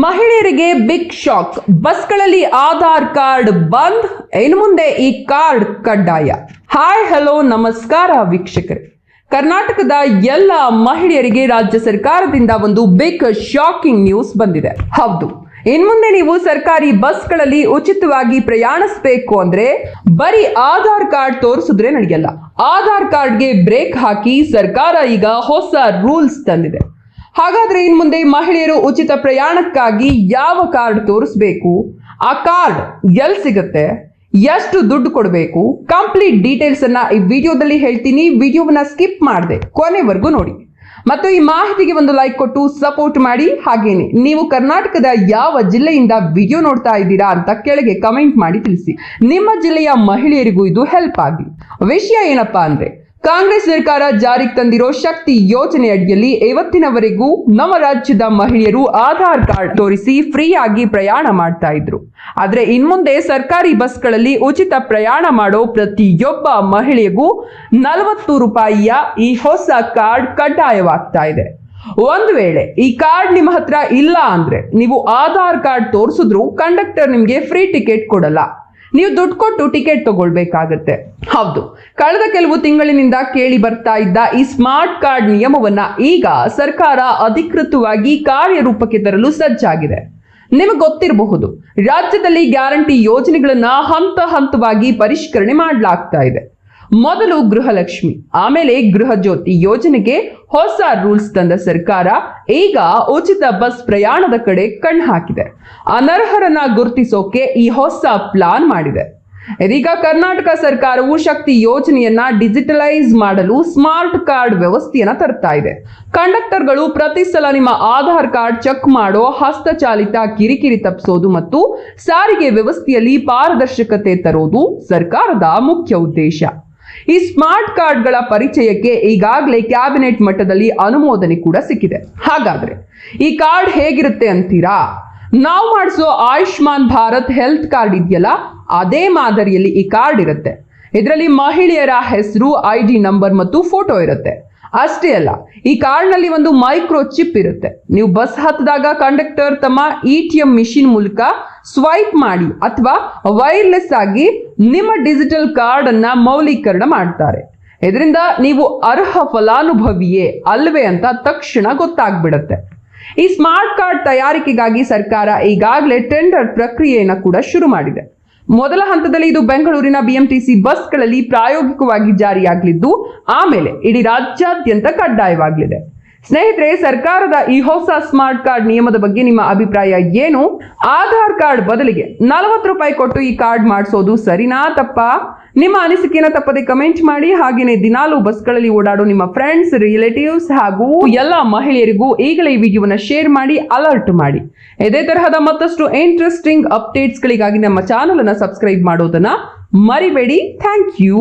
ಮಹಿಳೆಯರಿಗೆ big shock. ಬಸ್ಗಳಲ್ಲಿ Aadhaar card ಬಂದ್, ಇನ್ನು ಮುಂದೆ ಈ ಕಾರ್ಡ್ ಕಡ್ಡಾಯ. ಹಾಯ್ ಹಲೋ ನಮಸ್ಕಾರ ವೀಕ್ಷಕರೇ. ಕರ್ನಾಟಕದ ಎಲ್ಲ ಮಹಿಳೆಯರಿಗೆ ರಾಜ್ಯ ಸರ್ಕಾರದಿಂದ ಒಂದು ಬಿಗ್ ಶಾಕಿಂಗ್ ನ್ಯೂಸ್ ಬಂದಿದೆ. ಹೌದು, ಇನ್ಮುಂದೆ ನೀವು ಸರ್ಕಾರಿ ಬಸ್ಗಳಲ್ಲಿ ಉಚಿತವಾಗಿ ಪ್ರಯಾಣಿಸಬೇಕು ಅಂದ್ರೆ ಬರೀ ಆಧಾರ್ ಕಾರ್ಡ್ ತೋರಿಸಿದ್ರೆ ನಡೆಯಲ್ಲ. ಆಧಾರ್ ಕಾರ್ಡ್ಗೆ ಬ್ರೇಕ್ ಹಾಕಿ ಸರ್ಕಾರ ಈಗ ಹೊಸ ರೂಲ್ಸ್ ತಂದಿದೆ. ಹಾಗಾದ್ರೆ ಇನ್ ಮುಂದೆ ಮಹಿಳೆಯರು ಉಚಿತ ಪ್ರಯಾಣಕ್ಕಾಗಿ ಯಾವ ಕಾರ್ಡ್ ತೋರಿಸಬೇಕು, ಆ ಕಾರ್ಡ್ ಎಲ್ಲಿ ಸಿಗುತ್ತೆ, ಎಷ್ಟು ದುಡ್ಡು ಕೊಡಬೇಕು, ಕಂಪ್ಲೀಟ್ ಡೀಟೇಲ್ಸ್ ಅನ್ನ ಈ ವಿಡಿಯೋದಲ್ಲಿ ಹೇಳ್ತೀನಿ. ವಿಡಿಯೋವನ್ನ ಸ್ಕಿಪ್ ಮಾಡದೆ ಕೊನೆವರೆಗೂ ನೋಡಿ ಮತ್ತು ಈ ಮಾಹಿತಿಗೆ ಒಂದು ಲೈಕ್ ಕೊಟ್ಟು ಸಪೋರ್ಟ್ ಮಾಡಿ. ಹಾಗೇನೆ ನೀವು ಕರ್ನಾಟಕದ ಯಾವ ಜಿಲ್ಲೆಯಿಂದ ವಿಡಿಯೋ ನೋಡ್ತಾ ಇದ್ದೀರಾ ಅಂತ ಕೆಳಗೆ ಕಮೆಂಟ್ ಮಾಡಿ ತಿಳಿಸಿ. ನಿಮ್ಮ ಜಿಲ್ಲೆಯ ಮಹಿಳೆಯರಿಗೂ ಇದು ಹೆಲ್ಪ್ ಆಗಲಿ. ವಿಷಯ ಏನಪ್ಪಾ ಅಂದ್ರೆ, ಕಾಂಗ್ರೆಸ್ ಸರ್ಕಾರ ಜಾರಿಗೆ ತಂದಿರೋ ಶಕ್ತಿ ಯೋಜನೆ ಅಡಿಯಲ್ಲಿ ಇವತ್ತಿನವರೆಗೂ ನಮ್ಮ ರಾಜ್ಯದ ಮಹಿಳೆಯರು ಆಧಾರ್ ಕಾರ್ಡ್ ತೋರಿಸಿ ಫ್ರೀ ಆಗಿ ಪ್ರಯಾಣ ಮಾಡ್ತಾ ಇದ್ರು. ಆದ್ರೆ ಇನ್ಮುಂದೆ ಸರ್ಕಾರಿ ಬಸ್ಗಳಲ್ಲಿ ಉಚಿತ ಪ್ರಯಾಣ ಮಾಡೋ ಪ್ರತಿಯೊಬ್ಬ ಮಹಿಳೆಗೂ 40 ರೂಪಾಯಿಯ ಈ ಹೊಸ ಕಾರ್ಡ್ ಕಡ್ಡಾಯವಾಗ್ತಾ ಇದೆ. ಒಂದು ವೇಳೆ ಈ ಕಾರ್ಡ್ ನಿಮ್ಮ ಹತ್ರ ಇಲ್ಲ ಅಂದ್ರೆ ನೀವು ಆಧಾರ್ ಕಾರ್ಡ್ ತೋರಿಸಿದ್ರು ಕಂಡಕ್ಟರ್ ನಿಮ್ಗೆ ಫ್ರೀ ಟಿಕೆಟ್ ಕೊಡಲ್ಲ, ನೀವು ದುಡ್ಡು ಕೊಟ್ಟು ಟಿಕೆಟ್ ತಗೊಳ್ಬೇಕಾಗತ್ತೆ. ಹೌದು, ಕಳೆದ ಕೆಲವು ತಿಂಗಳಿನಿಂದ ಕೇಳಿ ಬರ್ತಾ ಇದ್ದ ಈ ಸ್ಮಾರ್ಟ್ ಕಾರ್ಡ್ ನಿಯಮವನ್ನ ಈಗ ಸರ್ಕಾರ ಅಧಿಕೃತವಾಗಿ ಕಾರ್ಯರೂಪಕ್ಕೆ ತರಲು ಸಜ್ಜಾಗಿದೆ. ನಿಮಗೆ ಗೊತ್ತಿರಬಹುದು, ರಾಜ್ಯದಲ್ಲಿ ಗ್ಯಾರಂಟಿ ಯೋಜನೆಗಳನ್ನ ಹಂತ ಹಂತವಾಗಿ ಪರಿಷ್ಕರಣೆ ಮಾಡಲಾಗ್ತಾ ಇದೆ. ಮೊದಲು ಗೃಹಲಕ್ಷ್ಮಿ, ಆಮೇಲೆ ಗೃಹ ಜ್ಯೋತಿ ಯೋಜನೆಗೆ ಹೊಸ ರೂಲ್ಸ್ ತಂದ ಸರ್ಕಾರ ಈಗ ಉಚಿತ ಬಸ್ ಪ್ರಯಾಣದ ಕಡೆ ಕಣ್ಣು ಹಾಕಿದೆ. ಅನರ್ಹರನ್ನ ಗುರುತಿಸೋಕೆ ಈ ಹೊಸ ಪ್ಲಾನ್ ಮಾಡಿದೆ. ಇದೀಗ ಕರ್ನಾಟಕ ಸರ್ಕಾರವು ಶಕ್ತಿ ಯೋಜನೆಯನ್ನ ಡಿಜಿಟಲೈಸ್ ಮಾಡಲು ಸ್ಮಾರ್ಟ್ ಕಾರ್ಡ್ ವ್ಯವಸ್ಥೆಯನ್ನ ತರ್ತಾ ಇದೆ. ಕಂಡಕ್ಟರ್ಗಳು ಪ್ರತಿ ಸಲ ನಿಮ್ಮ ಆಧಾರ್ ಕಾರ್ಡ್ ಚೆಕ್ ಮಾಡೋ ಹಸ್ತಚಾಲಿತ ಕಿರಿಕಿರಿ ತಪ್ಪಿಸೋದು ಮತ್ತು ಸಾರಿಗೆ ವ್ಯವಸ್ಥೆಯಲ್ಲಿ ಪಾರದರ್ಶಕತೆ ತರೋದು ಸರ್ಕಾರದ ಮುಖ್ಯ ಉದ್ದೇಶ. ಈ ಸ್ಮಾರ್ಟ್ ಕಾರ್ಡ್ಗಳ ಪರಿಚಯಕ್ಕೆ ಈಗಾಗಲೇ ಕ್ಯಾಬಿನೆಟ್ ಮಟ್ಟದಲ್ಲಿ ಅನುಮೋದನೆ ಕೂಡ ಸಿಕ್ಕಿದೆ. ಹಾಗಾದ್ರೆ ಈ ಕಾರ್ಡ್ ಹೇಗಿರುತ್ತೆ ಅಂತೀರಾ? ನಾವು ಮಾಡಿಸೋ ಆಯುಷ್ಮಾನ್ ಭಾರತ್ ಹೆಲ್ತ್ ಕಾರ್ಡ್ ಇದೆಯಲ್ಲ, ಅದೇ ಮಾದರಿಯಲ್ಲಿ ಈ ಕಾರ್ಡ್ ಇರುತ್ತೆ. ಇದರಲ್ಲಿ ಮಹಿಳೆಯರ ಹೆಸರು, ID ನಂಬರ್ ಮತ್ತು ಫೋಟೋ ಇರುತ್ತೆ. ಅಷ್ಟೇ ಅಲ್ಲ, ಈ ಕಾರ್ಡ್ನಲ್ಲಿ ಒಂದು ಮೈಕ್ರೋ ಚಿಪ್ ಇರುತ್ತೆ. ನೀವು ಬಸ್ ಹತ್ತಿದಾಗ ಕಂಡಕ್ಟರ್ ತಮ್ಮ ATM ಮಿಷಿನ್ ಮೂಲಕ ಸ್ವೈಪ್ ಮಾಡಿ ಅಥವಾ ವೈರ್ಲೆಸ್ ಆಗಿ ನಿಮ್ಮ ಡಿಜಿಟಲ್ ಕಾರ್ಡ್ ಅನ್ನ ಮೌಲ್ಯೀಕರಣ ಮಾಡ್ತಾರೆ. ಇದರಿಂದ ನೀವು ಅರ್ಹ ಫಲಾನುಭವಿಯೇ ಅಲ್ವೇ ಅಂತ ತಕ್ಷಣ ಗೊತ್ತಾಗ್ಬಿಡತ್ತೆ. ಈ ಸ್ಮಾರ್ಟ್ ಕಾರ್ಡ್ ತಯಾರಿಕೆಗಾಗಿ ಸರ್ಕಾರ ಈಗಾಗಲೇ ಟೆಂಡರ್ ಪ್ರಕ್ರಿಯೆಯನ್ನು ಕೂಡ ಶುರು ಮಾಡಿದೆ. ಮೊದಲ ಹಂತದಲ್ಲಿ ಇದು ಬೆಂಗಳೂರಿನ BMTC ಬಸ್ಗಳಲ್ಲಿ ಪ್ರಾಯೋಗಿಕವಾಗಿ ಜಾರಿಯಾಗಲಿದ್ದು, ಆಮೇಲೆ ಇಡೀ ರಾಜ್ಯಾದ್ಯಂತ ಕಡ್ಡಾಯವಾಗಲಿದೆ. ಸ್ನೇಹಿತರೆ, ಸರ್ಕಾರದ ಈ ಹೊಸ ಸ್ಮಾರ್ಟ್ ಕಾರ್ಡ್ ನಿಯಮದ ಬಗ್ಗೆ ನಿಮ್ಮ ಅಭಿಪ್ರಾಯ ಏನು? ಆಧಾರ್ ಕಾರ್ಡ್ ಬದಲಿಗೆ 40 ರೂಪಾಯಿ ಕೊಟ್ಟು ಈ ಕಾರ್ಡ್ ಮಾಡಿಸೋದು ಸರಿನಾ ತಪ್ಪಾ? ನಿಮ್ಮ ಅನಿಸಿಕೆನ ತಪ್ಪದೆ ಕಮೆಂಟ್ ಮಾಡಿ. ಹಾಗೇನೆ ದಿನಾಲೂ ಬಸ್ಗಳಲ್ಲಿ ಓಡಾಡೋ ನಿಮ್ಮ ಫ್ರೆಂಡ್ಸ್, ರಿಲೇಟಿವ್ಸ್ ಹಾಗೂ ಎಲ್ಲ ಮಹಿಳೆಯರಿಗೂ ಈಗಲೇ ಈ ವಿಡಿಯೋವನ್ನ ಶೇರ್ ಮಾಡಿ, ಅಲರ್ಟ್ ಮಾಡಿ. ಇದೇ ತರಹದ ಮತ್ತಷ್ಟು ಇಂಟ್ರೆಸ್ಟಿಂಗ್ ಅಪ್ಡೇಟ್ಸ್ಗಳಿಗಾಗಿ ನಮ್ಮ ಚಾನಲ್ ಅನ್ನ ಸಬ್ಸ್ಕ್ರೈಬ್ ಮಾಡೋದನ್ನ ಮರಿಬೇಡಿ. Thank you.